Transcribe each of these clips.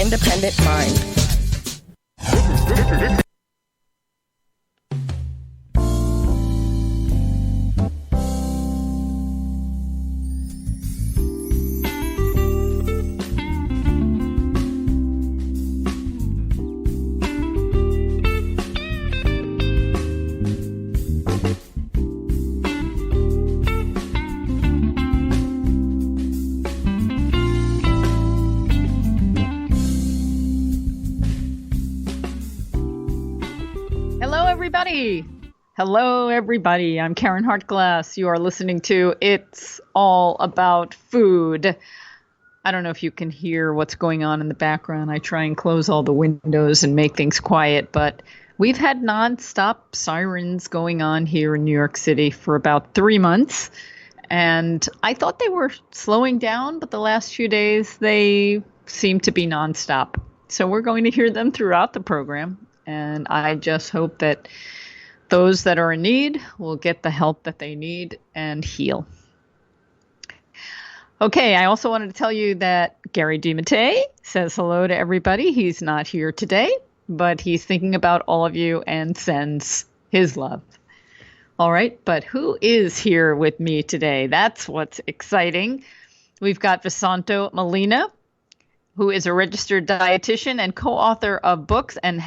independent mind. Hello, everybody. I'm Karen Hartglass. You are listening to It's All About Food. I don't know if you can hear what's going on in the background. I try and close all the windows and make things quiet, but we've had nonstop sirens going on here in New York City for about 3 months. And I thought they were slowing down, but the last few days they seem to be nonstop. So we're going to hear them throughout the program. And I just hope that those that are in need will get the help that they need and heal. Okay, I also wanted to tell you that Gary DiMattei says hello to everybody. He's not here today, but he's thinking about all of you and sends his love. All right, but who is here with me today? That's what's exciting. We've got Vesanto Melina, who is a registered dietitian and co-author of books and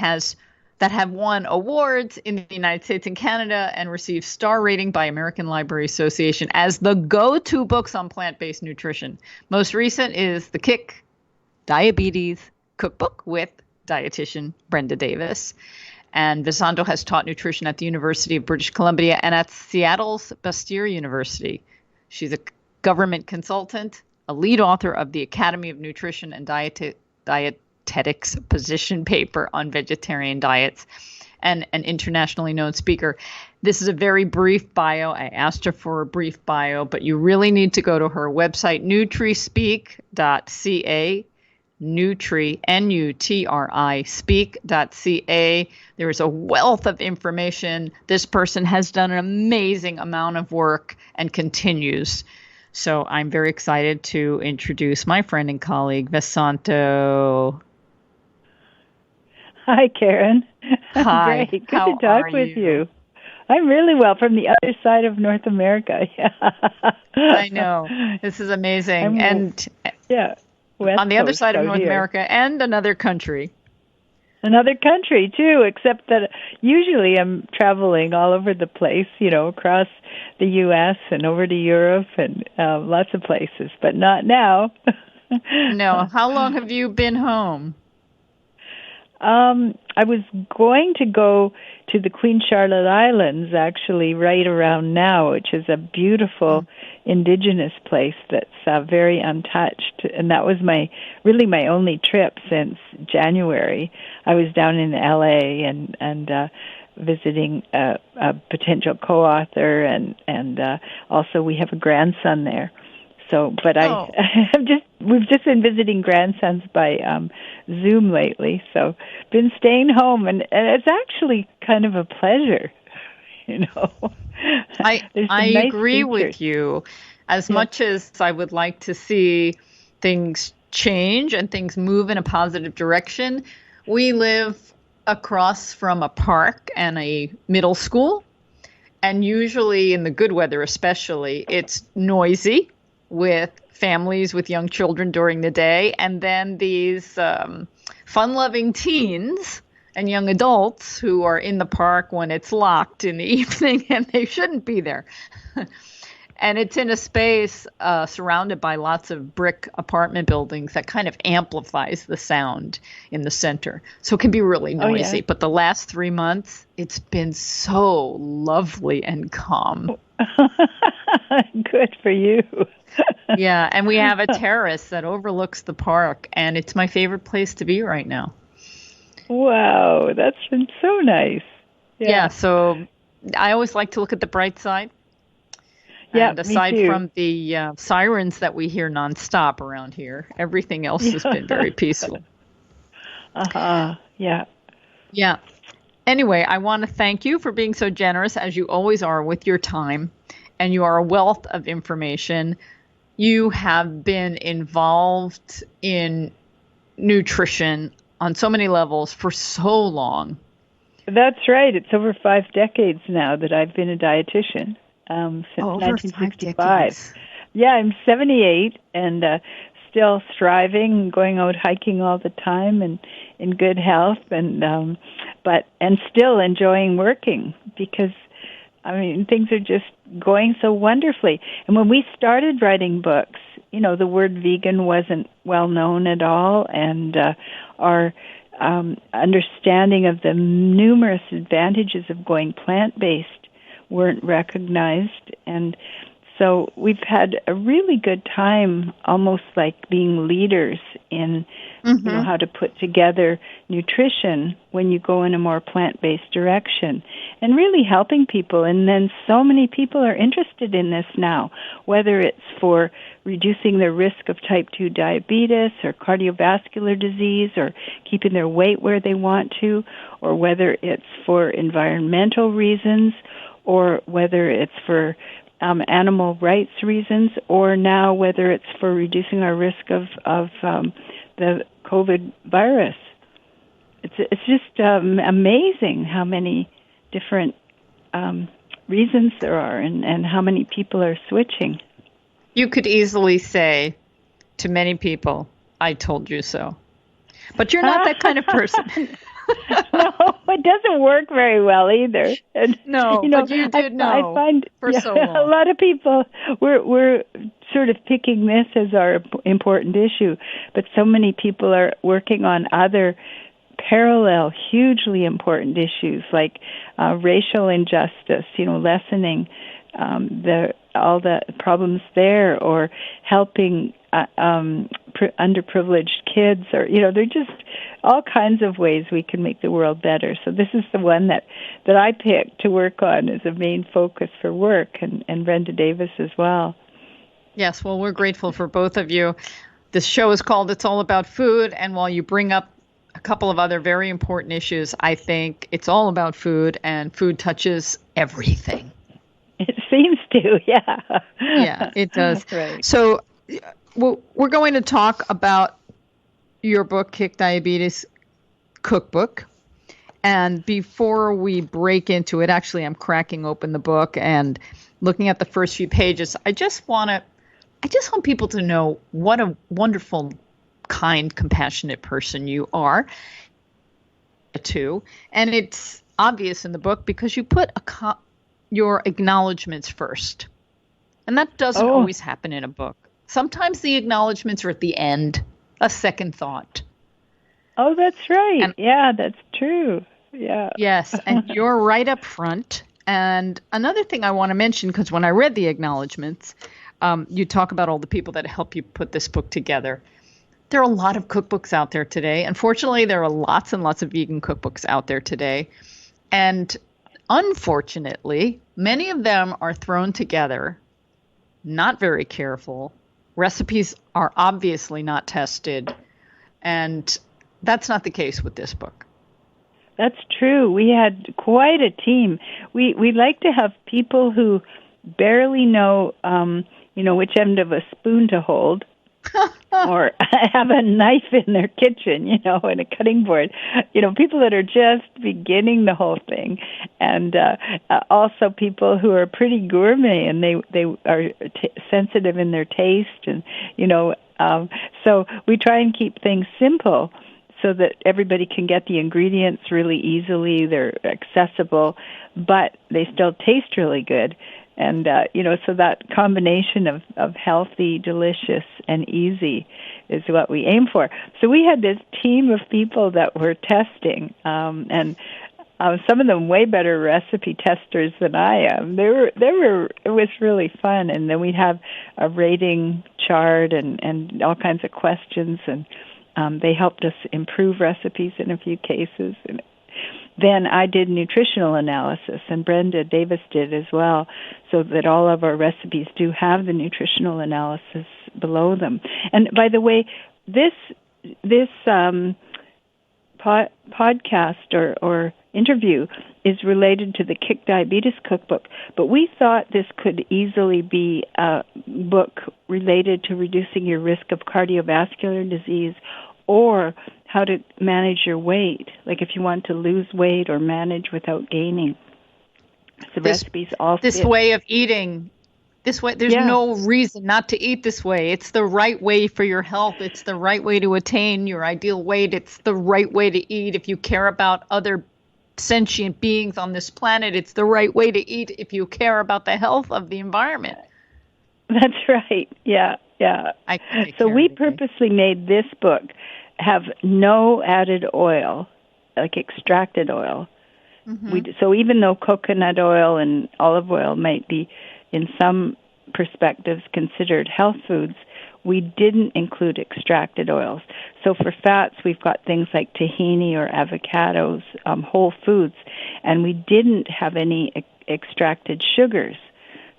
that have won awards in the United States and Canada and received star rating by American Library Association as the go-to books on plant-based nutrition. Most recent is the Kick Diabetes Cookbook with dietitian Brenda Davis. And Vesanto has taught nutrition at the University of British Columbia and at Seattle's Bastyr University. She's a government consultant, a lead author of the Academy of Nutrition and Dietetics position paper on vegetarian diets, and an internationally known speaker. This is a very brief bio. I asked her for a brief bio, but you really need to go to her website, nutrispeak.ca, Nutri speak.ca. There is a wealth of information. This person has done an amazing amount of work and continues. So I'm very excited to introduce my friend and colleague, Vesanto. Hi, Karen. Hi. Great. Good to talk with you. I'm really well from the other side of North America. I know. This is amazing. On the other side of North America and another country. Another country, too, except that usually I'm traveling all over the place, across the U.S. and over to Europe and lots of places, but not now. No. How long have you been home? I was going to go to the Queen Charlotte Islands, actually, right around now, which is a beautiful indigenous place that's very untouched. And that was my only trip since January. I was down in L.A. and visiting a potential co-author, and also we have a grandson there. So, but we've just been visiting grandsons by Zoom lately. So, been staying home, and it's actually kind of a pleasure, I nice agree features. With you. As much as I would like to see things change and things move in a positive direction, we live across from a park and a middle school, and usually in the good weather, especially, it's noisy with families with young children during the day, and then these fun-loving teens and young adults who are in the park when it's locked in the evening and they shouldn't be there. And it's in a space surrounded by lots of brick apartment buildings that kind of amplifies the sound in the center. So it can be really noisy. Oh, yeah. But the last 3 months, it's been so lovely and calm. Good for you. Yeah, and we have a terrace that overlooks the park, and it's my favorite place to be right now. Wow, that's been so nice. Yeah, so I always like to look at the bright side. Yeah, and aside from the sirens that we hear nonstop around here, everything else has been very peaceful. Yeah. Yeah. Anyway, I want to thank you for being so generous, as you always are, with your time. And you are a wealth of information. You have been involved in nutrition on so many levels for so long. That's right. It's over 5 decades now that I've been a dietitian, since Over 1965. 5 decades. Yeah, I'm 78 and still striving, going out hiking all the time and in good health, and still enjoying working because things are just going so wonderfully. And when we started writing books, the word vegan wasn't well known at all, and our understanding of the numerous advantages of going plant-based weren't recognized. And so we've had a really good time, almost like being leaders in how to put together nutrition when you go in a more plant-based direction, and really helping people. And then so many people are interested in this now, whether it's for reducing the risk of type 2 diabetes or cardiovascular disease, or keeping their weight where they want to, or whether it's for environmental reasons, or whether it's for animal rights reasons, or now whether it's for reducing our risk of the COVID virus. It's just amazing how many different reasons there are, and how many people are switching. You could easily say to many people, "I told you so," but you're not that kind of person. No, it doesn't work very well either. And, no, but you did know. I find for so long. A lot of people we're sort of picking this as our important issue, but so many people are working on other parallel, hugely important issues like racial injustice. Lessening all the problems there, or helping underprivileged kids, or they're just all kinds of ways we can make the world better. So this is the one that I picked to work on as a main focus for work, and Brenda Davis as well. Yes, well, we're grateful for both of you. This show is called It's All About Food, and while you bring up a couple of other very important issues, I think it's all about food, and food touches everything. It seems to, yeah. Yeah, it does. Right. So we're going to talk about your book, Kick Diabetes Cookbook. And before we break into it, actually, I'm cracking open the book and looking at the first few pages. I just want people to know what a wonderful, kind, compassionate person you are, too. And it's obvious in the book because you put your acknowledgments first. And that doesn't always happen in a book. Sometimes the acknowledgments are at the end, a second thought. Oh, that's right. Yeah, that's true. Yeah. Yes, and you're right up front. And another thing I want to mention, because when I read the acknowledgments, you talk about all the people that help you put this book together. There are a lot of cookbooks out there today. Unfortunately, there are lots and lots of vegan cookbooks out there today. And unfortunately, many of them are thrown together, not very careful. Recipes are obviously not tested. And that's not the case with this book. That's true. We had quite a team. We like to have people who barely know, which end of a spoon to hold, or have a knife in their kitchen, and a cutting board. People that are just beginning the whole thing, and also people who are pretty gourmet and they are sensitive in their taste, and so we try and keep things simple, so that everybody can get the ingredients really easily. They're accessible, but they still taste really good. And, so that combination of healthy, delicious, and easy is what we aim for. So we had this team of people that were testing, and some of them way better recipe testers than I am. It was really fun. And then we'd have a rating chart and all kinds of questions, and they helped us improve recipes in a few cases. And then I did nutritional analysis, and Brenda Davis did as well, so that all of our recipes do have the nutritional analysis below them. And by the way, this podcast or interview is related to the Kick Diabetes Cookbook, but we thought this could easily be a book related to reducing your risk of cardiovascular disease, or how to manage your weight, like if you want to lose weight or manage without gaining. The recipes all this fit. way of eating. This way, there's no reason not to eat this way. It's the right way for your health. It's the right way to attain your ideal weight. It's the right way to eat. If you care about other sentient beings on this planet, it's the right way to eat if you care about the health of the environment. That's right. Yeah. So we purposely made this book have no added oil, like extracted oil. Mm-hmm. So even though coconut oil and olive oil might be, in some perspectives, considered health foods, we didn't include extracted oils. So for fats, we've got things like tahini or avocados, whole foods, and we didn't have any extracted sugars.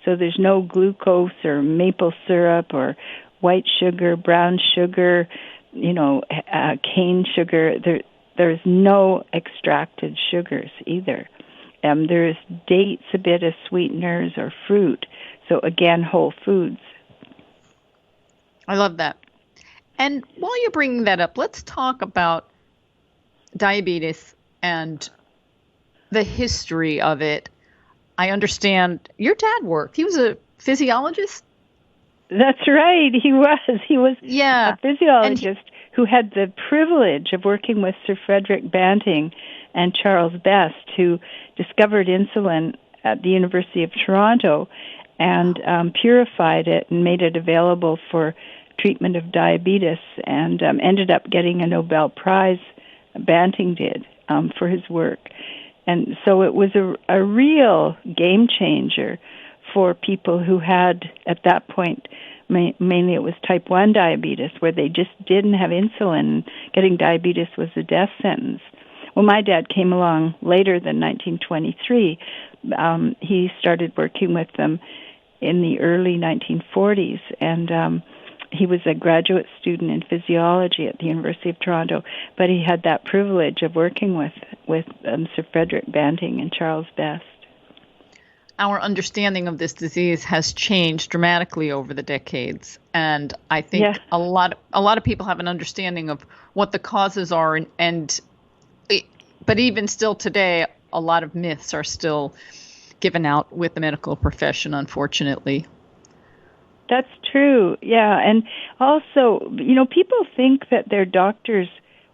So there's no glucose or maple syrup or white sugar, brown sugar, cane sugar. There's no extracted sugars either. There's dates, a bit of sweeteners or fruit. So again, whole foods. I love that. And while you're bringing that up, let's talk about diabetes and the history of it. I understand your dad worked. He was a physiologist? That's right. He was. He was a physiologist who had the privilege of working with Sir Frederick Banting and Charles Best, who discovered insulin at the University of Toronto and purified it and made it available for treatment of diabetes, and ended up getting a Nobel Prize, Banting did, for his work. And so it was a real game changer for people who had, at that point, mainly it was type 1 diabetes, where they just didn't have insulin. Getting diabetes was a death sentence. Well, my dad came along later than 1923. He started working with them in the early 1940s, and he was a graduate student in physiology at the University of Toronto, but he had that privilege of working with Sir Frederick Banting and Charles Best. Our understanding of this disease has changed dramatically over the decades, and I think a lot of people have an understanding of what the causes are, but even still today, a lot of myths are still given out with the medical profession, unfortunately. That's true, yeah. And also, people think that their doctors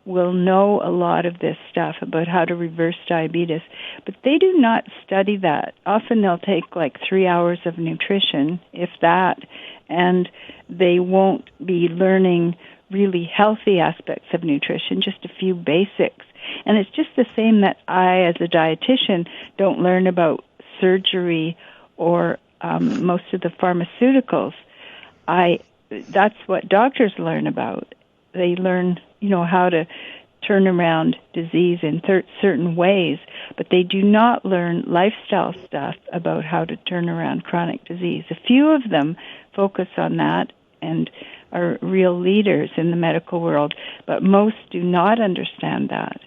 will know a lot of this stuff about how to reverse diabetes, but they do not study that. Often they'll take like 3 hours of nutrition, if that, and they won't be learning really healthy aspects of nutrition, just a few basics. And it's just the same that I, as a dietitian, don't learn about surgery or most of the pharmaceuticals. That's what doctors learn about. They learn, how to turn around disease in certain ways, but they do not learn lifestyle stuff about how to turn around chronic disease. A few of them focus on that and are real leaders in the medical world, but most do not understand that.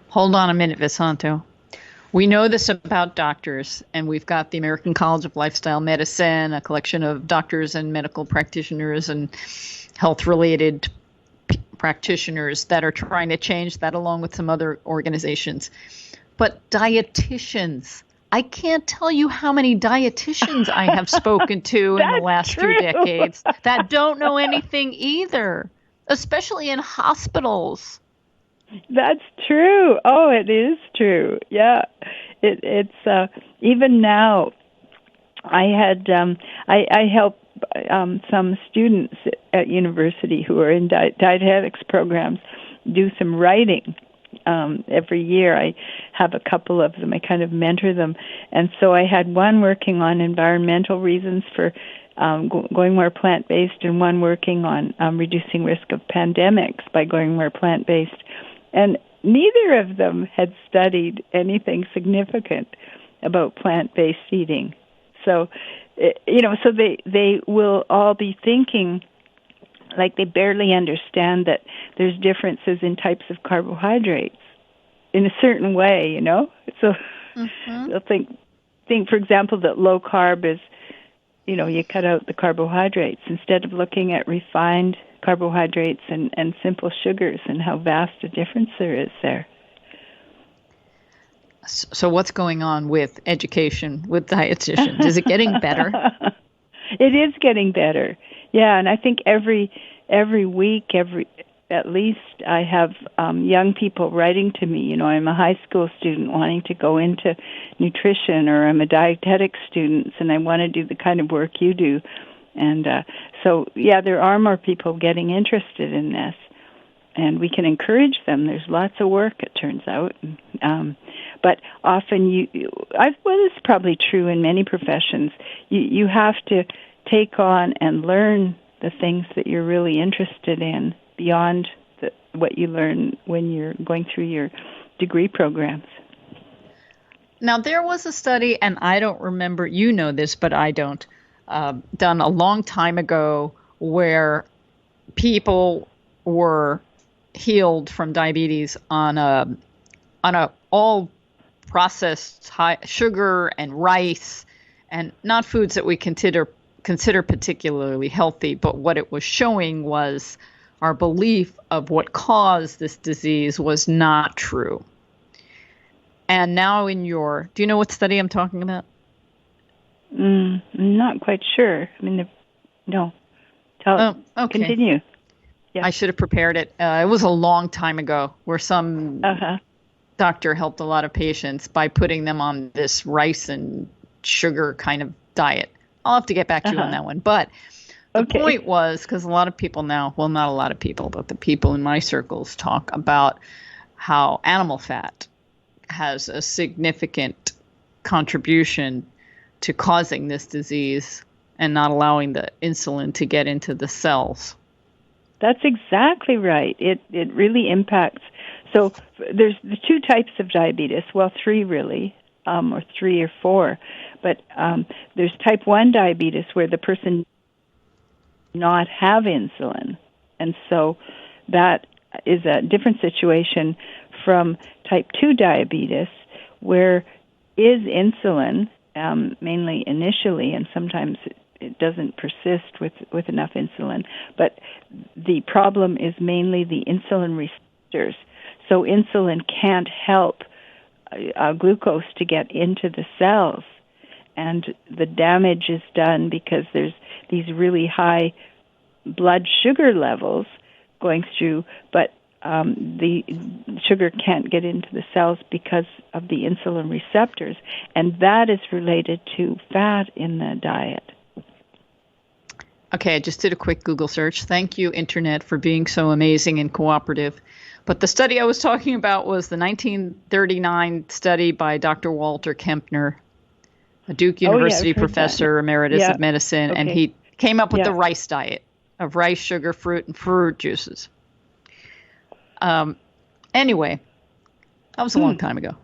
Hold on a minute, Vesanto. We know this about doctors, and we've got the American College of Lifestyle Medicine, a collection of doctors and medical practitioners and health-related practitioners that are trying to change that, along with some other organizations. But dietitians, I can't tell you how many dietitians I have spoken to in the last few decades that don't know anything either, especially in hospitals. That's true. Oh, it is true. Yeah, it's even now. I had I help some students at university who are in dietetics programs do some writing. Every year I have a couple of them. I kind of mentor them, and so I had one working on environmental reasons for going more plant-based, and one working on reducing risk of pandemics by going more plant-based. And neither of them had studied anything significant about plant-based eating. So, so they will all be thinking like they barely understand that there's differences in types of carbohydrates in a certain way, So they'll think, for example, that low carb is, you cut out the carbohydrates instead of looking at refined carbohydrates and simple sugars, and how vast a difference there is there. So what's going on with education, with dietitians? Is it getting better? It is getting better. Yeah, and I think every week, at least I have young people writing to me. I'm a high school student wanting to go into nutrition, or I'm a dietetic student and I want to do the kind of work you do. And so, yeah, there are more people getting interested in this, and we can encourage them. There's lots of work, it turns out. But often this is probably true in many professions, you have to take on and learn the things that you're really interested in beyond what you learn when you're going through your degree programs. Now, there was a study, and I don't remember, you know this, but I don't, done a long time ago, where people were healed from diabetes on a all processed high sugar and rice, and not foods that we consider particularly healthy, but what it was showing was our belief of what caused this disease was not true. And now do you know what study I'm talking about? I'm not quite sure. No. Okay. Continue. Yeah. I should have prepared it. It was a long time ago, where some doctor helped a lot of patients by putting them on this rice and sugar kind of diet. I'll have to get back to you on that one. But the point was, because a lot of people now, well, not a lot of people, but the people in my circles talk about how animal fat has a significant contribution to causing this disease and not allowing the insulin to get into the cells. That's exactly right. It really impacts. So there's the two types of diabetes. Well, three really, or three or four. But there's type 1 diabetes, where the person does not have insulin. And so that is a different situation from type 2 diabetes, where is insulin, mainly initially, and sometimes it doesn't persist with enough insulin. But the problem is mainly the insulin receptors. So insulin can't help glucose to get into the cells. And the damage is done because there's these really high blood sugar levels going through, but the sugar can't get into the cells because of the insulin receptors. And that is related to fat in the diet. Okay, I just did a quick Google search. Thank you, Internet, for being so amazing and cooperative. But the study I was talking about was the 1939 study by Dr. Walter Kempner, a Duke University professor emeritus of medicine, and he came up with the rice diet of rice, sugar, fruit, and fruit juices. Anyway, that was a long time ago.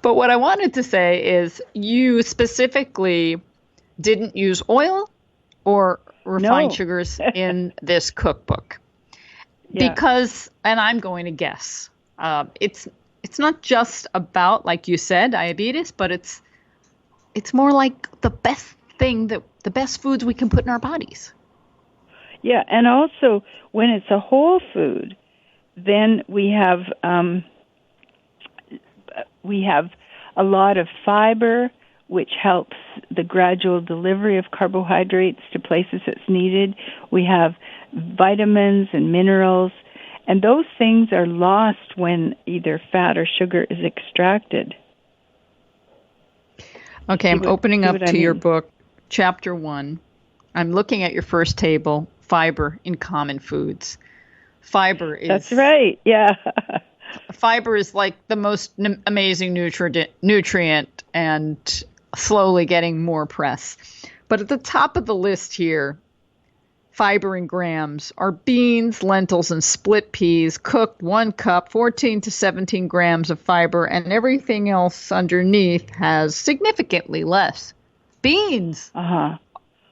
But what I wanted to say is, you specifically didn't use oil or refined sugars in this cookbook. Because, and I'm going to guess, it's not just about, like you said, diabetes, but it's more like the best foods we can put in our bodies. Yeah, and also when it's a whole food, then we have a lot of fiber, which helps the gradual delivery of carbohydrates to places it's needed. We have vitamins and minerals, and those things are lost when either fat or sugar is extracted. Okay, I'm opening up to your book, Chapter 1. I'm looking at your first table, fiber in common foods. Fiber is... That's right, yeah. Fiber is like the most amazing nutrient and slowly getting more press. But at the top of the list here, fiber in grams, are beans, lentils, and split peas, cooked 1 cup, 14 to 17 grams of fiber, and everything else underneath has significantly less. Beans.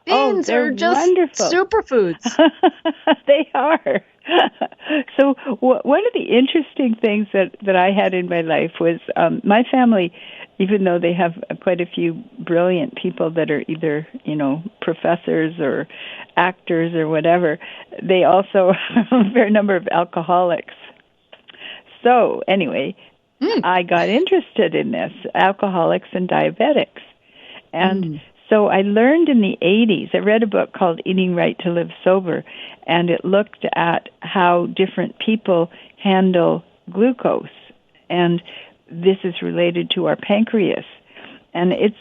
Oh, Beans they're are just wonderful. superfoods. They are. So one of the interesting things that I had in my life was my family, even though they have quite a few brilliant people that are either, professors or actors or whatever, they also have a fair number of alcoholics. So anyway, I got interested in this, alcoholics and diabetics. And so I learned in the 80s, I read a book called Eating Right to Live Sober, and it looked at how different people handle glucose. And this is related to our pancreas. And it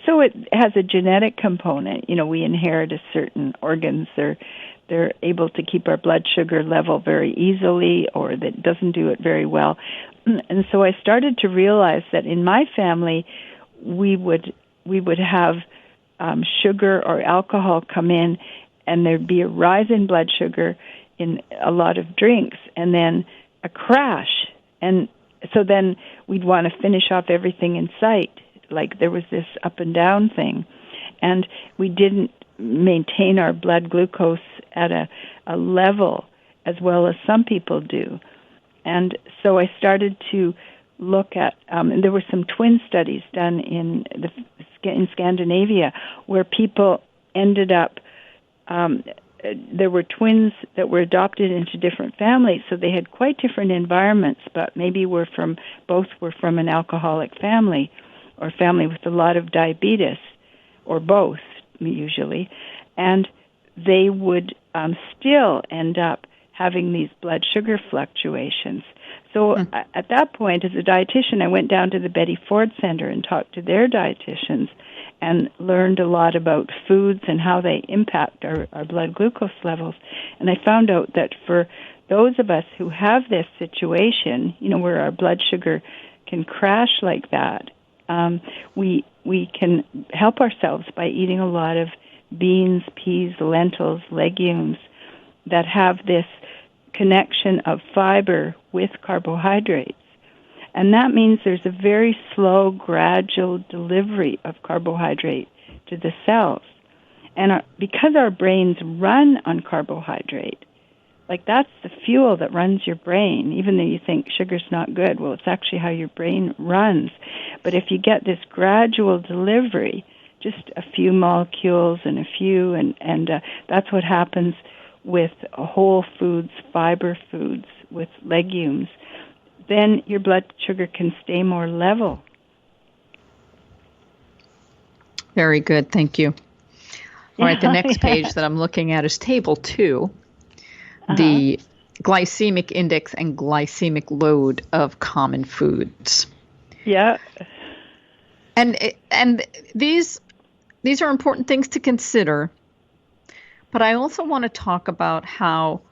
has a genetic component. We inherit a certain organs. They're able to keep our blood sugar level very easily, or that doesn't do it very well. And so I started to realize that in my family, we would have sugar or alcohol come in, and there'd be a rise in blood sugar in a lot of drinks, and then a crash. And so then we'd want to finish off everything in sight. Like there was this up and down thing. And we didn't maintain our blood glucose at a level as well as some people do. And so I started to look at, and there were some twin studies done in Scandinavia where people ended up, there were twins that were adopted into different families, so they had quite different environments, but maybe both were from an alcoholic family or family with a lot of diabetes, or both usually, and they would still end up having these blood sugar fluctuations. So at that point, as a dietitian, I went down to the Betty Ford Center and talked to their dietitians and learned a lot about foods and how they impact our blood glucose levels. And I found out that for those of us who have this situation, where our blood sugar can crash like that, we can help ourselves by eating a lot of beans, peas, lentils, legumes that have this connection of fiber with carbohydrates. And that means there's a very slow, gradual delivery of carbohydrate to the cells. And because our brains run on carbohydrate, like that's the fuel that runs your brain, even though you think sugar's not good. Well, it's actually how your brain runs. But if you get this gradual delivery, just a few molecules and that's what happens with whole foods, fiber foods, with legumes, then your blood sugar can stay more level. Very good. Thank you. All right, the next page that I'm looking at is Table 2, the glycemic index and glycemic load of common foods. Yeah. And these are important things to consider, but I also want to talk about how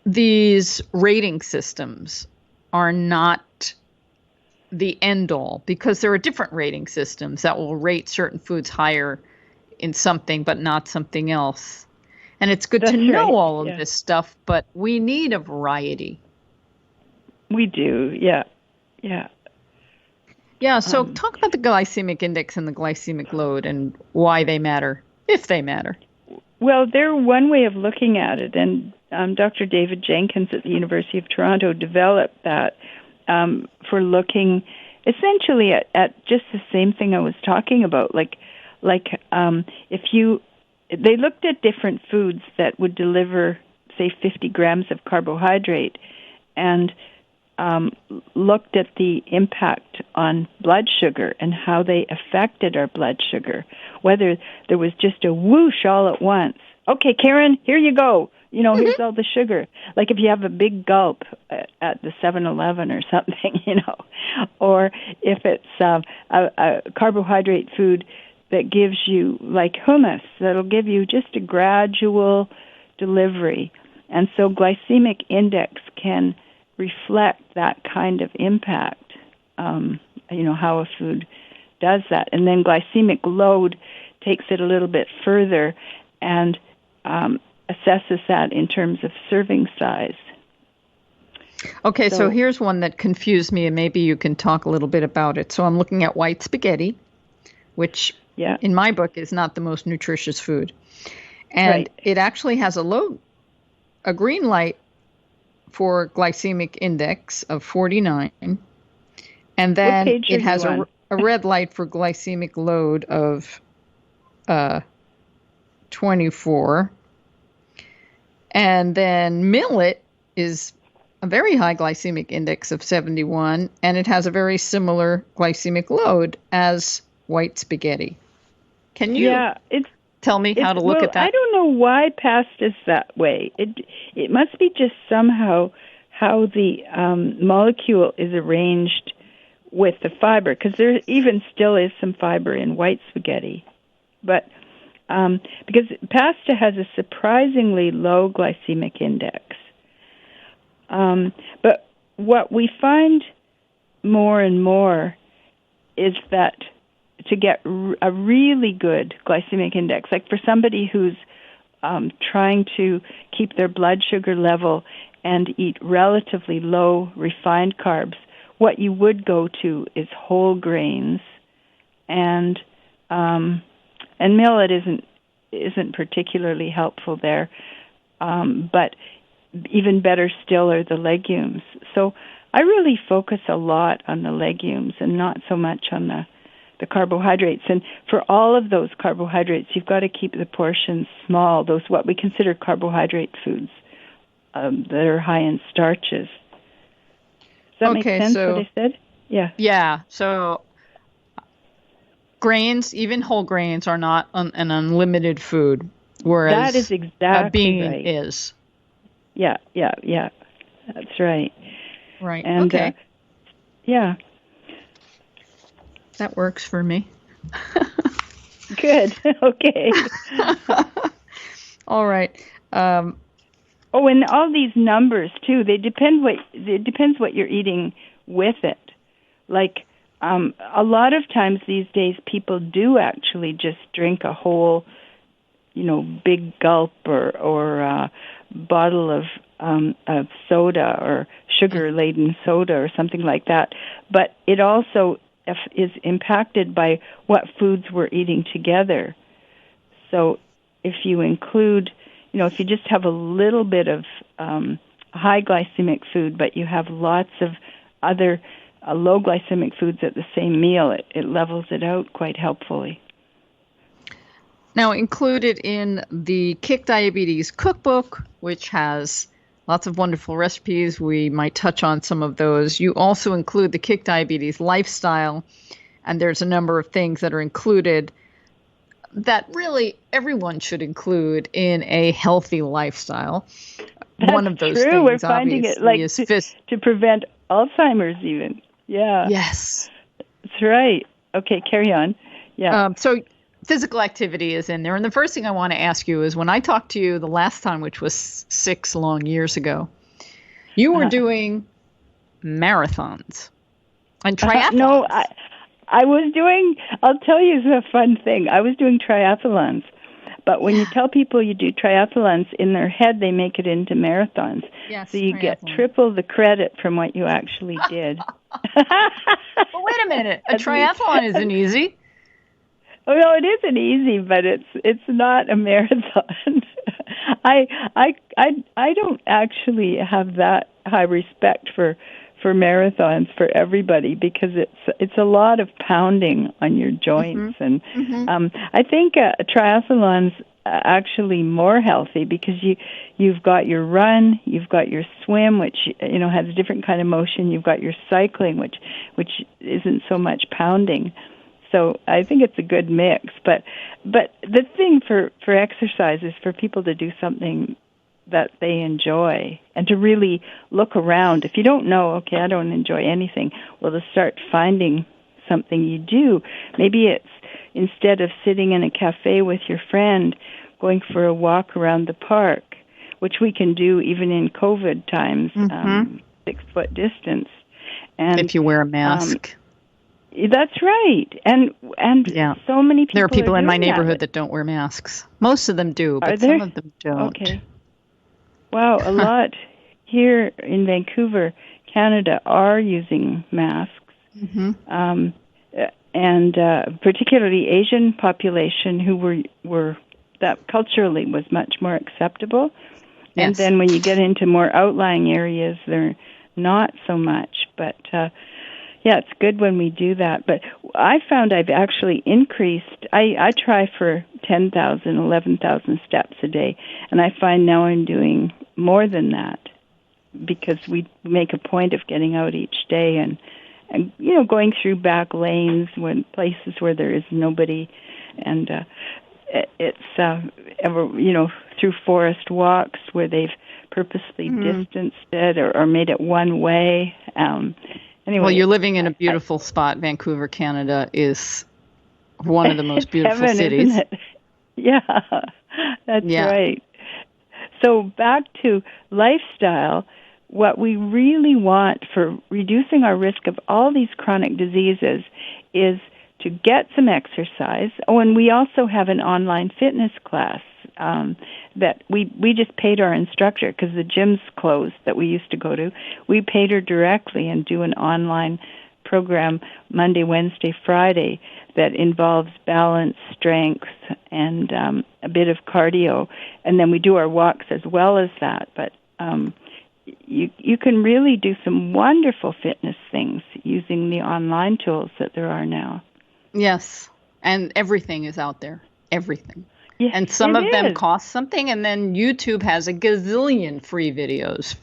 these rating systems are not the end all, because there are different rating systems that will rate certain foods higher in something but not something else. And it's good to know all of this stuff, but we need a variety. We do, yeah. Yeah. Yeah, so talk about the glycemic index and the glycemic load and why they matter, if they matter. Well, they're one way of looking at it, and Dr. David Jenkins at the University of Toronto developed that for looking essentially at just the same thing I was talking about. They looked at different foods that would deliver, say, 50 grams of carbohydrate, and looked at the impact on blood sugar and how they affected our blood sugar, whether there was just a whoosh all at once. Okay, Karen, here you go. Here's all the sugar. Like if you have a big gulp at the 7-Eleven or something, or if it's a carbohydrate food that gives you, like hummus, that'll give you just a gradual delivery. And so glycemic index can reflect that kind of impact, how a food does that. And then glycemic load takes it a little bit further and assesses that in terms of serving size. Okay, so here's one that confused me, and maybe you can talk a little bit about it. So I'm looking at white spaghetti, which Yeah. in my book, is not the most nutritious food. And it actually has a green light for glycemic index of 49. And then it has a red light for glycemic load of 24. And then millet is a very high glycemic index of 71, and it has a very similar glycemic load as white spaghetti. Can you tell me how to look at that? I don't know why past is that way. It must be just somehow how the molecule is arranged with the fiber, because there even still is some fiber in white spaghetti. But because pasta has a surprisingly low glycemic index. But what we find more and more is that to get a really good glycemic index, like for somebody who's trying to keep their blood sugar level and eat relatively low refined carbs, what you would go to is whole grains, and millet isn't particularly helpful there, but even better still are the legumes. So I really focus a lot on the legumes and not so much on the carbohydrates. And for all of those carbohydrates, you've got to keep the portions small, those what we consider carbohydrate foods that are high in starches. Does that make sense, what I said? Yeah. Yeah. So grains, even whole grains, are not an unlimited food, whereas that is exactly a bean right. is. Yeah. That's right. Right. And, okay. Yeah. That works for me. Good. Okay. All right. And all these numbers too. It depends what you're eating with it. Like a lot of times these days, people do actually just drink a whole, big gulp or bottle of soda or sugar-laden soda or something like that. But it also is impacted by what foods we're eating together. So if you include, if you just have a little bit of high glycemic food, but you have lots of other low glycemic foods at the same meal, it levels it out quite helpfully. Now, included in the Kick Diabetes Cookbook, which has lots of wonderful recipes, we might touch on some of those. You also include the Kick Diabetes Lifestyle, and there's a number of things that are included that really everyone should include in a healthy lifestyle. That's one of those true. things, We're finding it like to prevent Alzheimer's even. Yeah. Yes. That's right. Okay, carry on. Yeah. So physical activity is in there. And the first thing I want to ask you is, when I talked to you the last time, which was 6 long years ago, you were doing marathons and triathlons. No, I was doing, I'll tell you a fun thing. I was doing triathlons. But when you tell people you do triathlons, in their head they make it into marathons. Yes, so you get triple the credit from what you actually did. Well, wait a minute. A triathlon isn't easy. Oh, no, it isn't easy, but it's not a marathon. I don't actually have that high respect for marathons for everybody, because it's a lot of pounding on your joints, and I think triathlon's actually more healthy, because you've got your run, you've got your swim, which has a different kind of motion, you've got your cycling, which isn't so much pounding. So I think it's a good mix. But the thing for exercise is for people to do something that they enjoy, and to really look around. If you don't know, okay, I don't enjoy anything, well, to start finding something you do. Maybe it's, instead of sitting in a cafe with your friend, going for a walk around the park, which we can do even in COVID times, 6-foot distance. And if you wear a mask. That's right. And so many people. There are people in my neighborhood that don't wear masks. Most of them do, but some of them don't. Okay. Wow, a lot here in Vancouver, Canada, are using masks. And and particularly Asian population who were that culturally was much more acceptable. And Yes. then when you get into more outlying areas, they're not so much. But yeah, it's good when we do that. But I found I've actually increased. I try for 10,000, 11,000 steps a day, and I find now I'm doing more than that because we make a point of getting out each day and going through back lanes when places where there is nobody, and it's through forest walks where they've purposely distanced it or made it one way. Anyway, well, you're living in a beautiful spot. Vancouver, Canada is one of the most beautiful heaven, cities. isn't it? Yeah, that's right. So back to lifestyle, what we really want for reducing our risk of all these chronic diseases is to get some exercise. Oh, and we also have an online fitness class that we just paid our instructor because the gym's closed that we used to go to. We paid her directly and do an online program Monday, Wednesday, Friday that involves balance, strength, and a bit of cardio. And then we do our walks as well as that. But you can really do some wonderful fitness things using the online tools that there are now. Yes, and everything is out there. Everything. Yeah, and some of them cost something, and then YouTube has a gazillion free videos.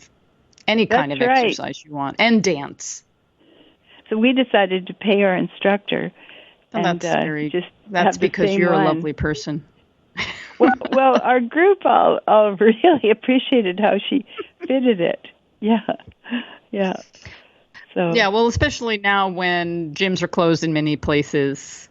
Any kind of exercise you want, and dance. So we decided to pay our instructor. And that's because you're a lovely person. well, our group all really appreciated how she fitted it. Yeah. So yeah, well, especially now when gyms are closed in many places.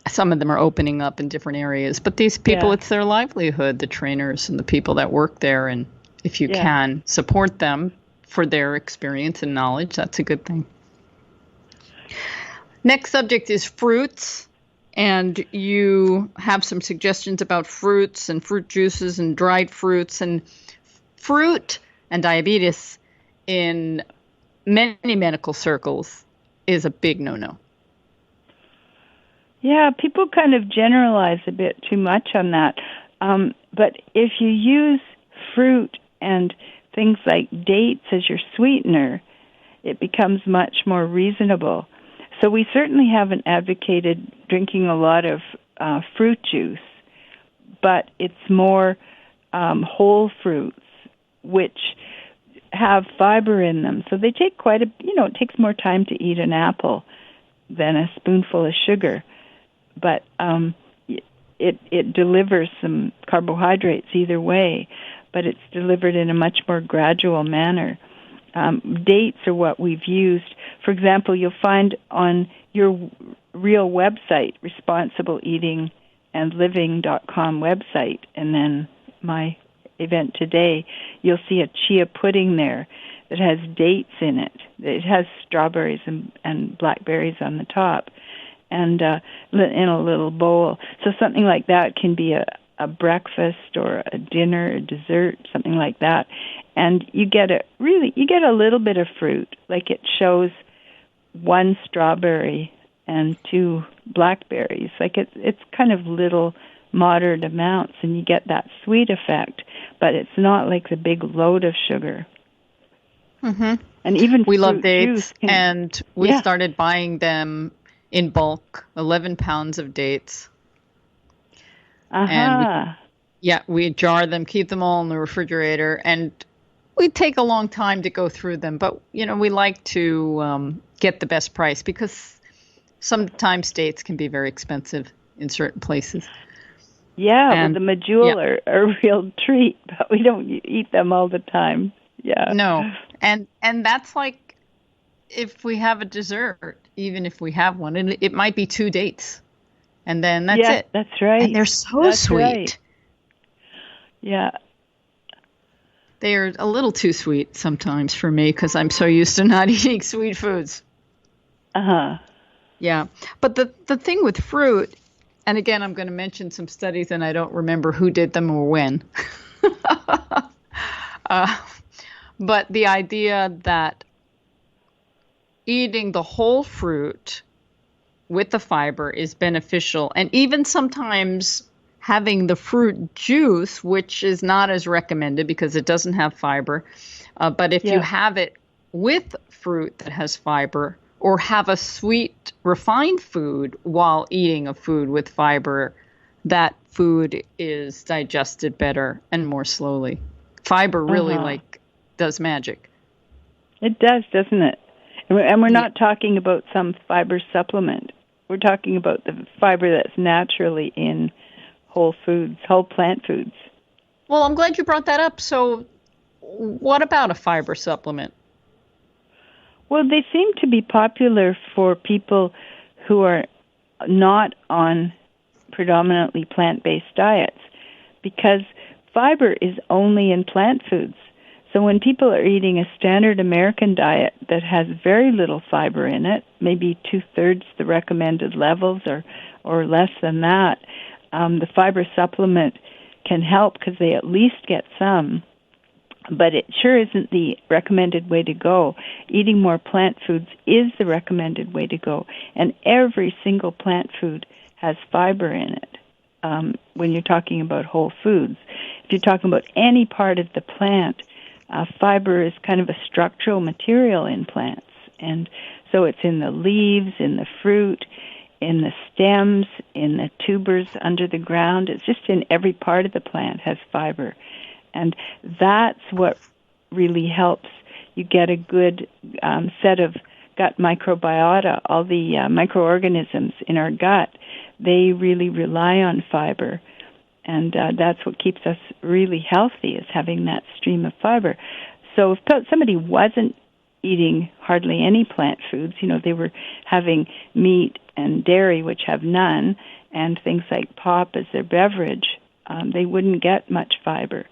Some of them are opening up in different areas, but these people, it's their livelihood, the trainers and the people that work there. And if you can support them for their experience and knowledge, that's a good thing. Next subject is fruits. And you have some suggestions about fruits and fruit juices and dried fruits. And fruit and diabetes in many medical circles is a big no-no. Yeah, people kind of generalize a bit too much on that. But if you use fruit and things like dates as your sweetener, it becomes much more reasonable. So we certainly haven't advocated drinking a lot of fruit juice, but it's more whole fruits, which have fiber in them. So they take it takes more time to eat an apple than a spoonful of sugar. But it delivers some carbohydrates either way, but it's delivered in a much more gradual manner. Dates are what we've used. For example, you'll find on your real website, responsibleeatingandliving.com website, and then my event today, you'll see a chia pudding there that has dates in it. It has strawberries and blackberries on the top, and in a little bowl. So something like that can be a breakfast or a dinner, a dessert, something like that. And you get a little bit of fruit, like it shows 1 strawberry and 2 blackberries. Like it's kind of little moderate amounts, and you get that sweet effect, but it's not like the big load of sugar. Mm-hmm. And even we love dates, and we started buying them in bulk, 11 pounds of dates. And we jar them, keep them all in the refrigerator, and we take a long time to go through them. But, we like to get the best price because sometimes dates can be very expensive in certain places. Yeah, and, the medjool are a real treat, but we don't eat them all the time. Yeah. No, and that's like if we have a dessert, even if we have one, and it might be 2 dates, and then that's it. That's right. And they're so sweet. Right. Yeah. They are a little too sweet sometimes for me because I'm so used to not eating sweet foods. Yeah, but the thing with fruit, and again, I'm going to mention some studies, and I don't remember who did them or when. But the idea that eating the whole fruit with the fiber is beneficial. And even sometimes having the fruit juice, which is not as recommended because it doesn't have fiber. But if you have it with fruit that has fiber, or have a sweet, refined food while eating a food with fiber, that food is digested better and more slowly. Fiber really does magic. It does, doesn't it? And we're not talking about some fiber supplement. We're talking about the fiber that's naturally in whole foods, whole plant foods. Well, I'm glad you brought that up. So what about a fiber supplement? Well, they seem to be popular for people who are not on predominantly plant-based diets because fiber is only in plant foods. So when people are eating a standard American diet that has very little fiber in it, maybe 2/3 the recommended levels or less than that, the fiber supplement can help because they at least get some. But it sure isn't the recommended way to go. Eating more plant foods is the recommended way to go. And every single plant food has fiber in it when you're talking about whole foods. If you're talking about any part of the plant, fiber is kind of a structural material in plants. And so it's in the leaves, in the fruit, in the stems, in the tubers under the ground. It's just in every part of the plant has fiber. And that's what really helps you get a good set of gut microbiota. All the microorganisms in our gut, they really rely on fiber. And that's what keeps us really healthy, is having that stream of fiber. So if somebody wasn't eating hardly any plant foods, they were having meat and dairy, which have none, and things like pop as their beverage, they wouldn't get much fiber.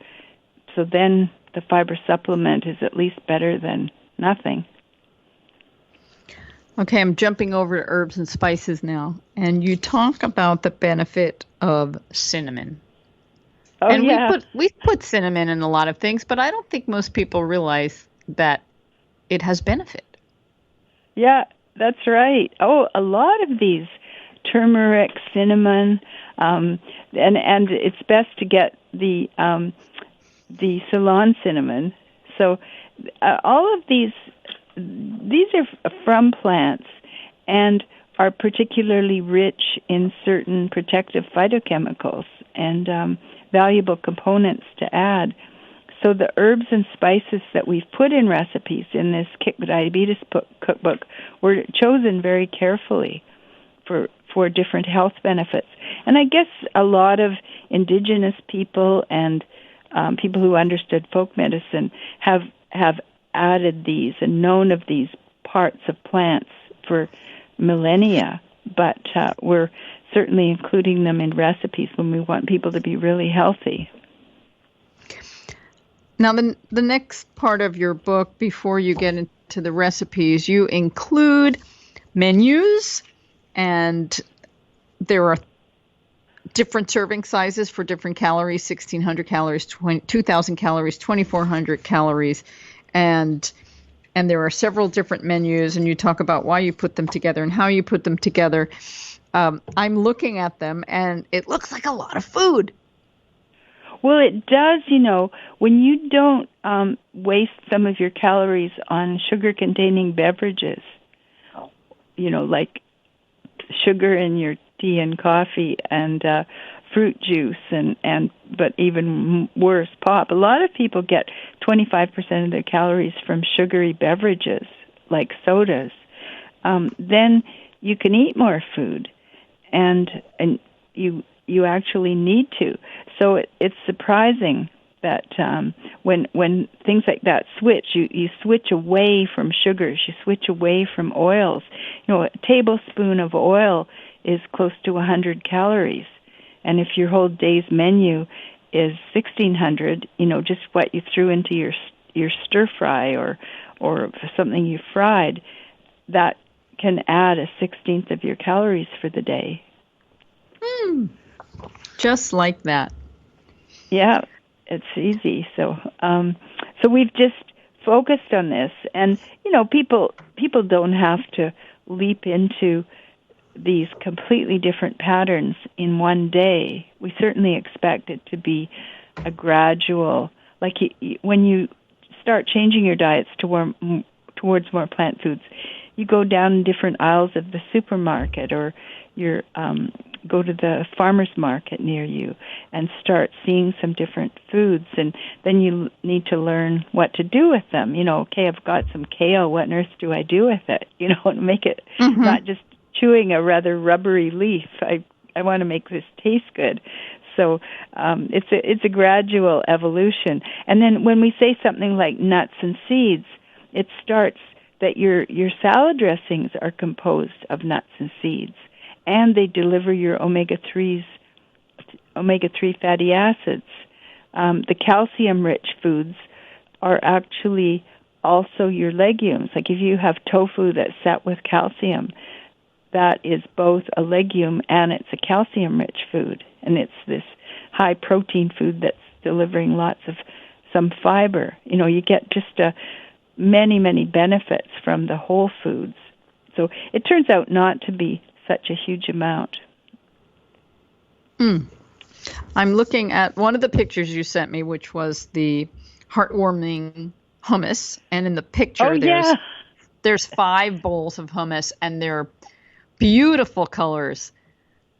So then the fiber supplement is at least better than nothing. Okay, I'm jumping over to herbs and spices now. And you talk about the benefit of cinnamon. Oh, and yeah. we put cinnamon in a lot of things, but I don't think most people realize that it has benefit. Yeah, that's right. Oh, a lot of these turmeric, cinnamon, and it's best to get the Ceylon cinnamon. So all of these are from plants and are particularly rich in certain protective phytochemicals and valuable components to add. So the herbs and spices that we've put in recipes in this Kick Diabetes cookbook were chosen very carefully for different health benefits. And I guess a lot of indigenous people and people who understood folk medicine have added these and known of these parts of plants for millennia, but we're certainly including them in recipes when we want people to be really healthy. Now, the next part of your book, before you get into the recipes, you include menus, and there are different serving sizes for different calories: 1,600 calories, 2,000 calories, 2,400 calories, and there are several different menus, and you talk about why you put them together and how you put them together. I'm looking at them, and it looks like a lot of food. Well, it does, when you don't waste some of your calories on sugar-containing beverages, like sugar in your tea and coffee and fruit juice but even worse, pop. A lot of people get 25% of their calories from sugary beverages like sodas. Then you can eat more food, and you actually need to. So it's surprising that when things like that switch, you switch away from sugars, you switch away from oils. A tablespoon of oil is close to 100 calories. And if your whole day's menu is 1,600, just what you threw into your stir fry or something you fried, that can add 1/16 of your calories for the day. Just like that. Yeah, it's easy. So we've just focused on this, and people don't have to leap into these completely different patterns in one day, we certainly expect it to be a gradual, like when you start changing your diets towards more plant foods, you go down different aisles of the supermarket, or you're go to the farmer's market near you and start seeing some different foods, and then you need to learn what to do with them. Okay, I've got some kale, what on earth do I do with it? And make it not just chewing a rather rubbery leaf. I want to make this taste good. So it's a gradual evolution. And then when we say something like nuts and seeds, it starts that your salad dressings are composed of nuts and seeds, and they deliver your omega-3 fatty acids. The calcium-rich foods are actually also your legumes. Like if you have tofu that's set with calcium, that is both a legume and it's a calcium-rich food. And it's this high-protein food that's delivering lots of some fiber. You get just many, many benefits from the whole foods. So it turns out not to be such a huge amount. I'm looking at one of the pictures you sent me, which was the heartwarming hummus. And in the picture, there's 5 bowls of hummus, and they're beautiful colors.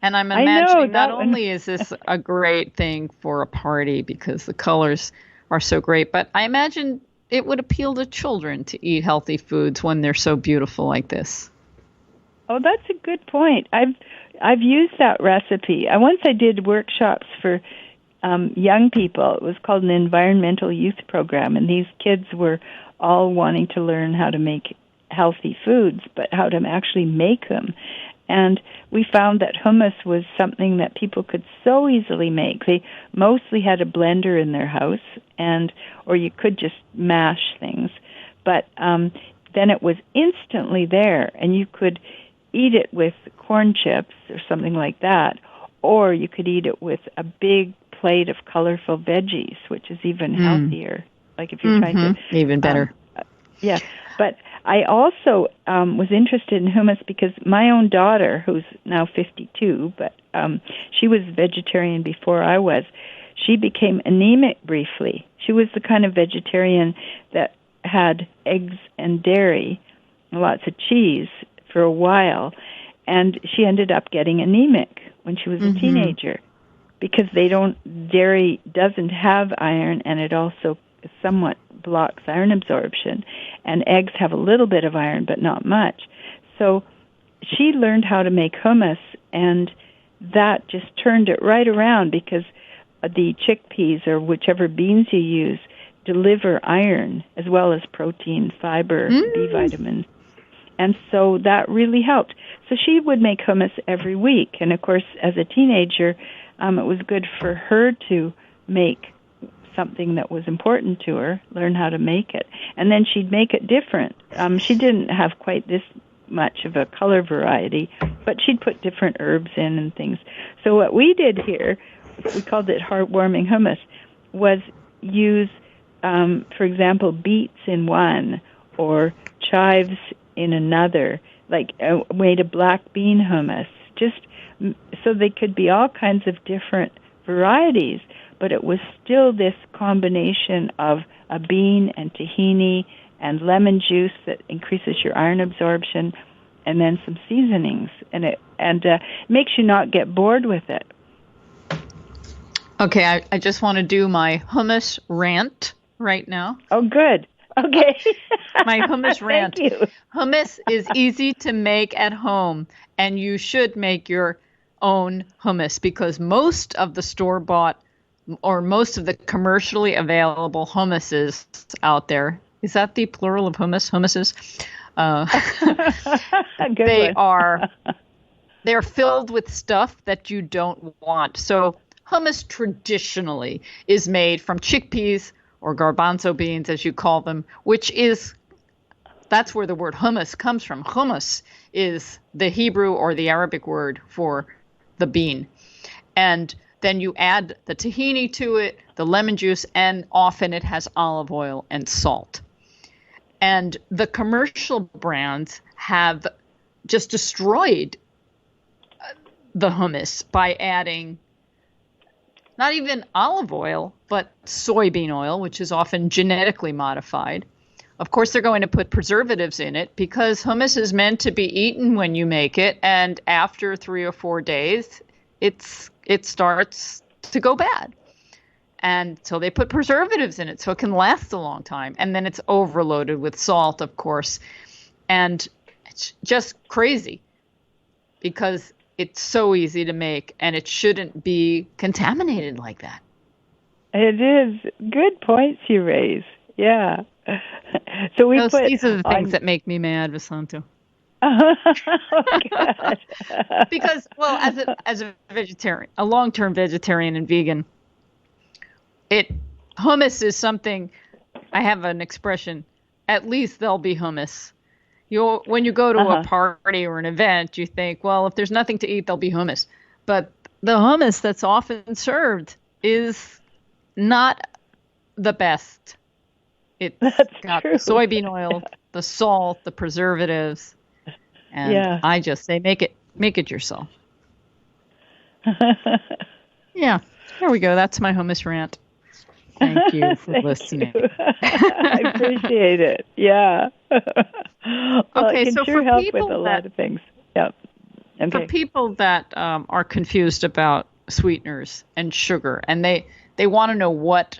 And I'm imagining not only is this a great thing for a party because the colors are so great, but I imagine it would appeal to children to eat healthy foods when they're so beautiful like this. Oh, that's a good point. I've used that recipe. Once I did workshops for young people. It was called an environmental youth program, and these kids were all wanting to learn how to make healthy foods, but how to actually make them. And we found that hummus was something that people could so easily make. They mostly had a blender in their house, or you could just mash things. But then it was instantly there, and you could eat it with corn chips or something like that, or you could eat it with a big plate of colorful veggies, which is even healthier. Like if you're trying to... Even better. Yeah. But I also was interested in hummus because my own daughter, who's now 52, but she was vegetarian before I was, she became anemic briefly. She was the kind of vegetarian that had eggs and dairy, lots of cheese for a while, and she ended up getting anemic when she was a teenager because dairy doesn't have iron, and it also somewhat blocks iron absorption, and eggs have a little bit of iron but not much. So she learned how to make hummus, and that just turned it right around because the chickpeas or whichever beans you use deliver iron as well as protein, fiber, B vitamins. And so that really helped. So she would make hummus every week. And, of course, as a teenager, it was good for her to make something that was important to her, learn how to make it. And then she'd make it different. She didn't have quite this much of a color variety, but she'd put different herbs in and things. So what we did here, we called it heartwarming hummus, was use, for example, beets in one or chives in another, like made a black bean hummus, just so they could be all kinds of different varieties, but it was still this combination of a bean and tahini and lemon juice that increases your iron absorption, and then some seasonings, and it makes you not get bored with it. Okay, I just want to do my hummus rant right now. Oh, good. Okay. My hummus rant. Thank you. Hummus is easy to make at home, and you should make your own hummus because most of the store-bought or most of the commercially available hummuses out there, is that the plural of hummus? Hummuses? They're filled with stuff that you don't want. So hummus traditionally is made from chickpeas or garbanzo beans, as you call them, that's where the word hummus comes from. Hummus is the Hebrew or the Arabic word for the bean. And then you add the tahini to it, the lemon juice, and often it has olive oil and salt. And the commercial brands have just destroyed the hummus by adding not even olive oil, but soybean oil, which is often genetically modified. Of course, they're going to put preservatives in it because hummus is meant to be eaten when you make it, and after 3 or 4 days, it starts to go bad. And so they put preservatives in it so it can last a long time. And then it's overloaded with salt, of course. And it's just crazy because it's so easy to make and it shouldn't be contaminated like that. It is. Good points you raise. Yeah. So these are the things that make me mad, Vesanto. Oh, God. Because, well, as a vegetarian, a long-term vegetarian and vegan, hummus is something. I have an expression. At least there'll be hummus. When you go to a party or an event, you think, well, if there's nothing to eat, there'll be hummus. But the hummus that's often served is not the best. It's got true. the soybean oil, the salt, the preservatives, and I just say make it yourself. Yeah, there we go. That's my hummus rant. Thank you for listening. I appreciate it. Yeah. Well, okay, it can so sure for help people with a lot of things. Yep. Okay. For people that are confused about sweeteners and sugar, and they want to know what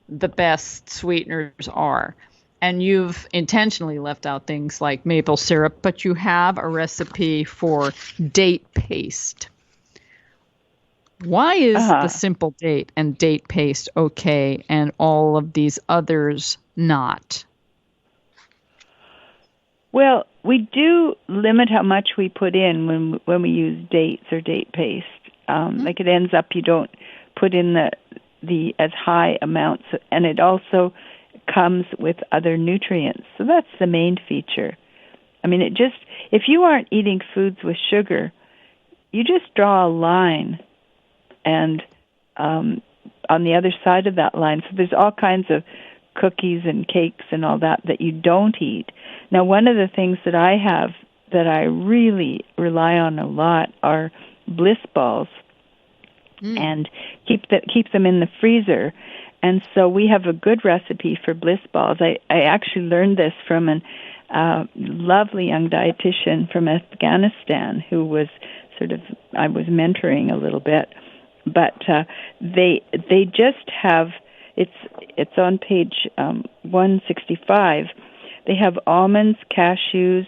the best sweeteners are, and you've intentionally left out things like maple syrup, but you have a recipe for date paste. Why is the simple date and date paste okay and all of these others not? Well, we do limit how much we put in when we use dates or date paste. Like it ends up you don't put in the as high amounts, and it also comes with other nutrients. So that's the main feature. I mean, if you aren't eating foods with sugar, you just draw a line, and on the other side of that line, so there's all kinds of cookies and cakes and all that you don't eat. Now, one of the things that I have that I really rely on a lot are bliss balls, and keep them in the freezer. And so we have a good recipe for bliss balls. I actually learned this from a lovely young dietitian from Afghanistan who was I was mentoring a little bit. But they just have, it's on page 165. They have almonds, cashews,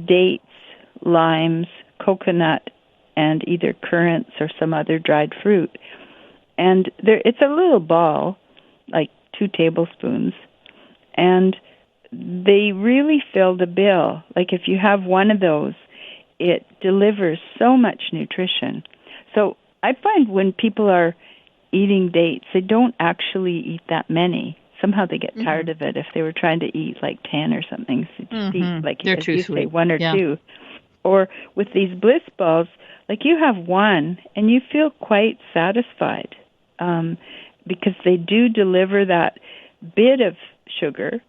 dates, limes, coconut, and either currants or some other dried fruit. And it's a little ball, like 2 tablespoons, and they really fill the bill. Like if you have one of those, it delivers so much nutrition. So I find when people are eating dates, they don't actually eat that many. Somehow they get tired of it if they were trying to eat like 10 or something. So eat, like they're as too you sweet. say, 1 or 2. Or with these bliss balls, like you have one and you feel quite satisfied because they do deliver that bit of sugar.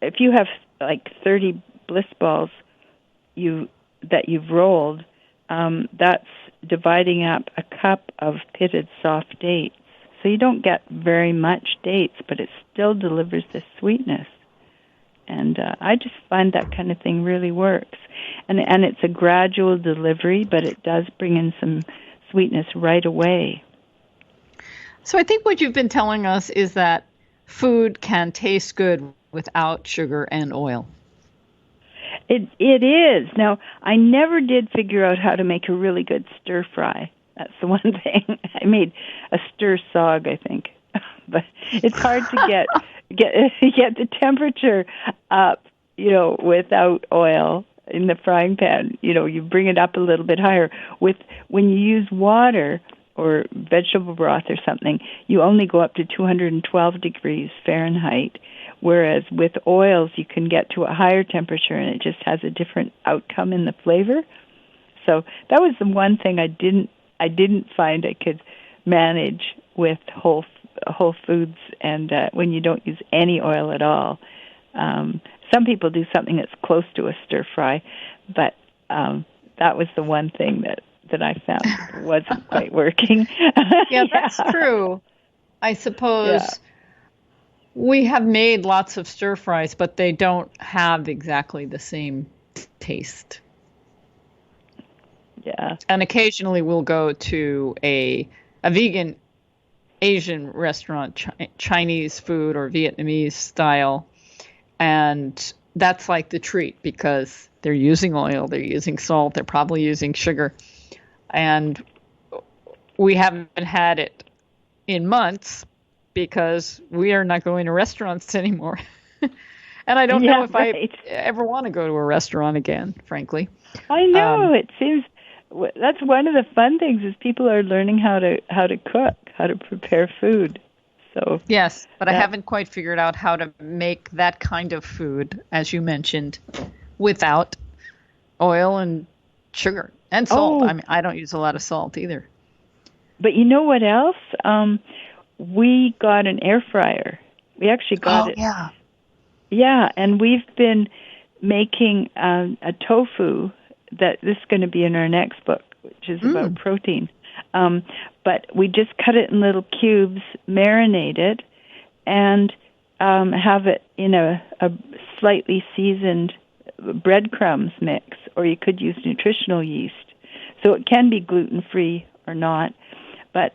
If you have like 30 bliss balls that you've rolled, that's dividing up a cup of pitted soft dates. So you don't get very much dates, but it still delivers the sweetness. And I just find that kind of thing really works. And it's a gradual delivery, but it does bring in some sweetness right away. So I think what you've been telling us is that food can taste good without sugar and oil. It is. Now, I never did figure out how to make a really good stir fry. That's the one thing. I made a stir sog, I think. But it's hard to get the temperature up, without oil in the frying pan. You bring it up a little bit higher. When you use water or vegetable broth or something, you only go up to 212 degrees Fahrenheit. Whereas with oils, you can get to a higher temperature, and it just has a different outcome in the flavor. So that was the one thing I didn't find I could manage with whole foods, and when you don't use any oil at all. Some people do something that's close to a stir fry, but that was the one thing that I found wasn't quite working. Yeah, that's true. I suppose we have made lots of stir fries, but they don't have exactly the same taste. Yeah. And occasionally we'll go to a vegan Asian restaurant, Chinese food or Vietnamese style, and that's like the treat because they're using oil, they're using salt, they're probably using sugar, and we haven't had it in months because we are not going to restaurants anymore. And I don't know if I ever want to go to a restaurant again, frankly. I know. It seems that's one of the fun things is people are learning how to cook, how to prepare food. So yes, but I haven't quite figured out how to make that kind of food, as you mentioned, without oil and sugar and salt. I mean, I don't use a lot of salt either. But you know what else? We got an air fryer. We actually got it. Yeah. Yeah, and we've been making a tofu that this is going to be in our next book, which is about protein. But we just cut it in little cubes, marinate it, and have it in a slightly seasoned breadcrumbs mix, or you could use nutritional yeast. So it can be gluten-free or not. But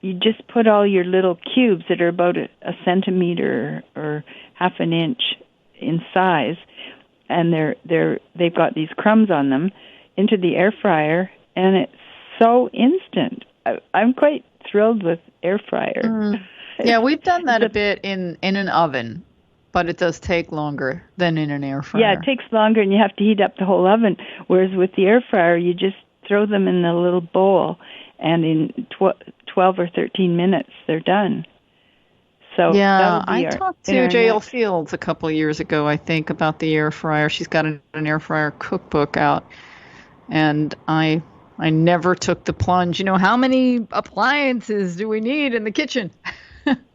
you just put all your little cubes that are about a centimeter or half an inch in size, and they've got these crumbs on them, into the air fryer, and it's so instant. I'm quite thrilled with air fryer. Yeah, we've done that a bit in an oven, but it does take longer than in an air fryer. Yeah, it takes longer, and you have to heat up the whole oven, whereas with the air fryer, you just throw them in a little bowl, and in 12 or 13 minutes, they're done. So yeah, I talked to J.L. Fields a couple of years ago, I think, about the air fryer. She's got an air fryer cookbook out, and I never took the plunge. You know, how many appliances do we need in the kitchen?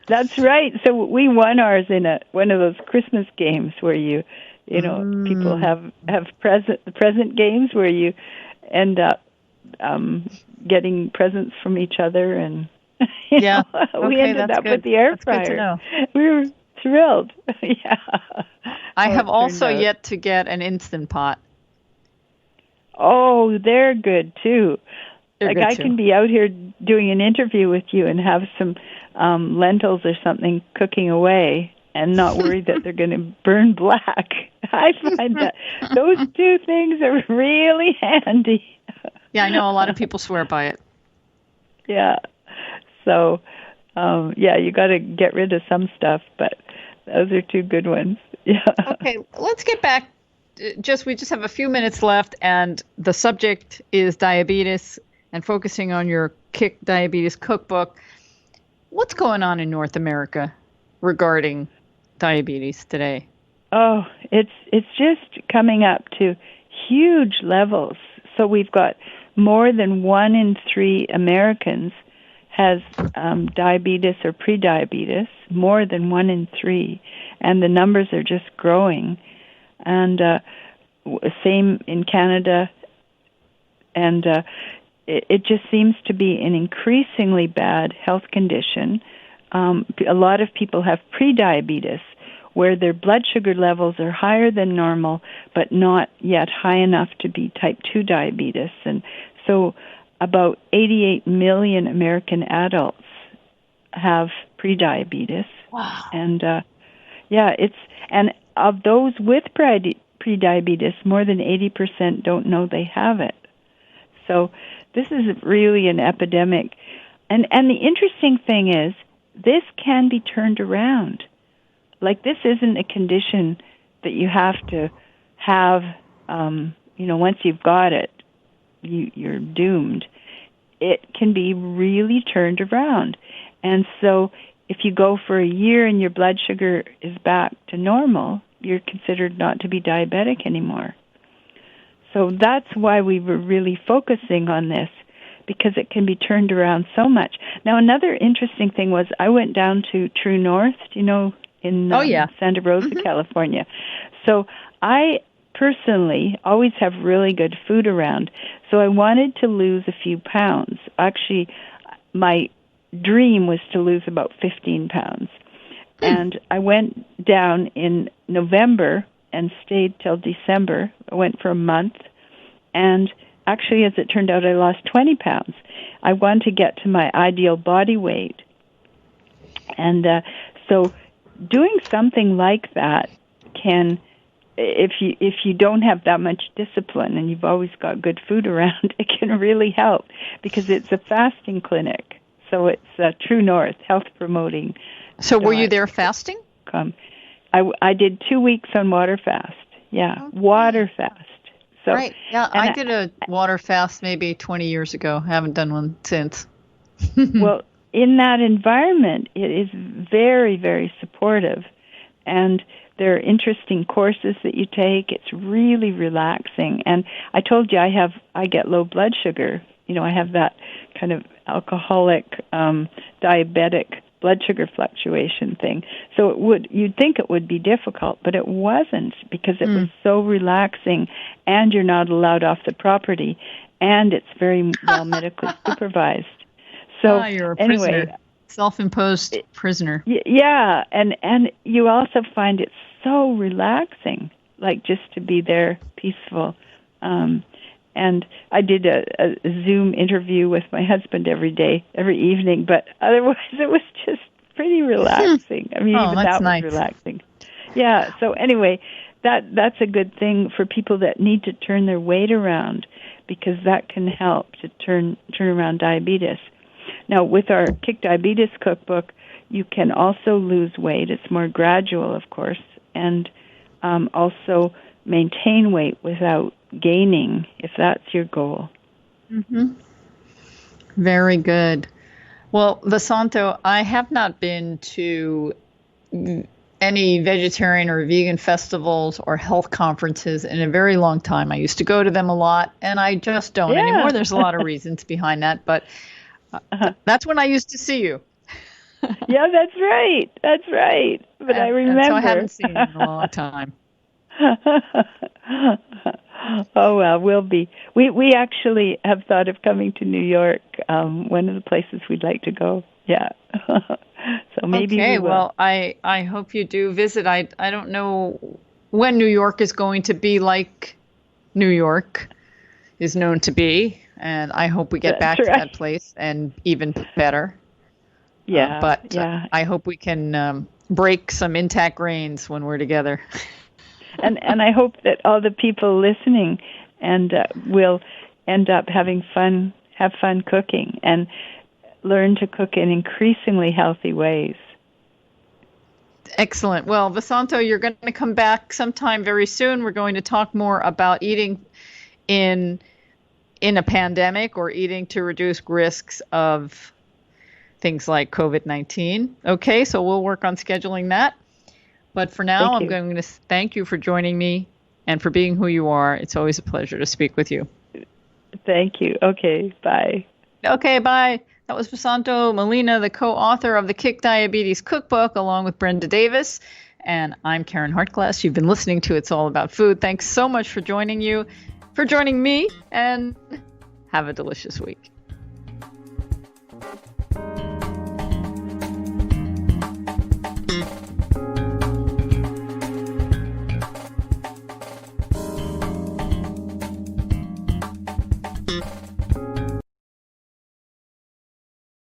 That's right. So we won ours in one of those Christmas games where you know, people have present games where you end up getting presents from each other, and yeah, we ended up with the air fryer. Good to know. We were thrilled. Yeah. I have also yet to get an Instant Pot. Oh, they're good too. I can be out here doing an interview with you and have some lentils or something cooking away and not worry that they're going to burn black. I find that those two things are really handy. Yeah, I know a lot of people swear by it. Yeah. So, you got to get rid of some stuff, but those are two good ones. Yeah. Okay, let's get back. We just have a few minutes left, and the subject is diabetes and focusing on your Kick Diabetes Cookbook. What's going on in North America regarding diabetes today? Oh, it's just coming up to huge levels. So we've got more than 1 in 3 Americans has diabetes or prediabetes, more than 1 in 3, and the numbers are just growing. And same in Canada, and it just seems to be an increasingly bad health condition. A lot of people have prediabetes, where their blood sugar levels are higher than normal, but not yet high enough to be type 2 diabetes. And so about 88 million American adults have prediabetes. Wow. And and of those with prediabetes, more than 80% don't know they have it. So this is really an epidemic. And the interesting thing is, this can be turned around. Like, this isn't a condition that you have to have, once you've got it, you're doomed. It can be really turned around. And so if you go for a year and your blood sugar is back to normal, you're considered not to be diabetic anymore. So that's why we were really focusing on this, because it can be turned around so much. Now, another interesting thing was I went down to True North, in Santa Rosa, California. So I personally always have really good food around. So I wanted to lose a few pounds. Actually, my dream was to lose about 15 pounds. And I went down in November and stayed till December. I went for a month. And actually, as it turned out, I lost 20 pounds. I wanted to get to my ideal body weight. And so doing something like that can, if you don't have that much discipline and you've always got good food around, it can really help because it's a fasting clinic. So it's True North, health promoting. So were you there fasting? I did 2 weeks on water fast. Yeah, okay. Water fast. So, right. Yeah, I did a water fast maybe 20 years ago. I haven't done one since. Well, in that environment, it is very, very supportive. And there are interesting courses that you take. It's really relaxing. And I told you I get low blood sugar. You know, I have that kind of alcoholic, diabetic blood sugar fluctuation thing. So you'd think it would be difficult, but it wasn't because it was so relaxing, and you're not allowed off the property, and it's very well medically supervised. So you're a prisoner. Anyway, self-imposed prisoner. Yeah, and you also find it so relaxing, like just to be there, peaceful. And I did a Zoom interview with my husband every evening, but otherwise it was just pretty relaxing. I mean, even that was relaxing. Yeah, so anyway, that's a good thing for people that need to turn their weight around, because that can help to turn around diabetes. Now, with our Kick Diabetes Cookbook, you can also lose weight. It's more gradual, of course, and also maintain weight without gaining, if that's your goal. Mm-hmm. Very good. Well, Vesanto, I have not been to any vegetarian or vegan festivals or health conferences in a very long time. I used to go to them a lot, and I just don't anymore. There's a lot of reasons behind that, but that's when I used to see you. Yeah, that's right. That's right. But I remember. So I haven't seen you in a long time. Oh, well, we'll be. We actually have thought of coming to New York, one of the places we'd like to go. Yeah. So maybe we will. Well, I hope you do visit. I don't know when New York is going to be like New York is known to be, and I hope we get back to that place and even better. Yeah. But I hope we can break some intact grains when we're together. And I hope that all the people listening will end up having fun, have fun cooking, and learn to cook in increasingly healthy ways. Excellent. Well, Vesanto, you're going to come back sometime very soon. We're going to talk more about eating in a pandemic, or eating to reduce risks of things like COVID-19. Okay, so we'll work on scheduling that. But for now, I'm going to thank you for joining me and for being who you are. It's always a pleasure to speak with you. Thank you. Okay, bye. Okay, bye. That was Vesanto Melina, the co-author of the Kick Diabetes Cookbook, along with Brenda Davis. And I'm Karen Hartglass. You've been listening to It's All About Food. Thanks so much for joining me, and have a delicious week.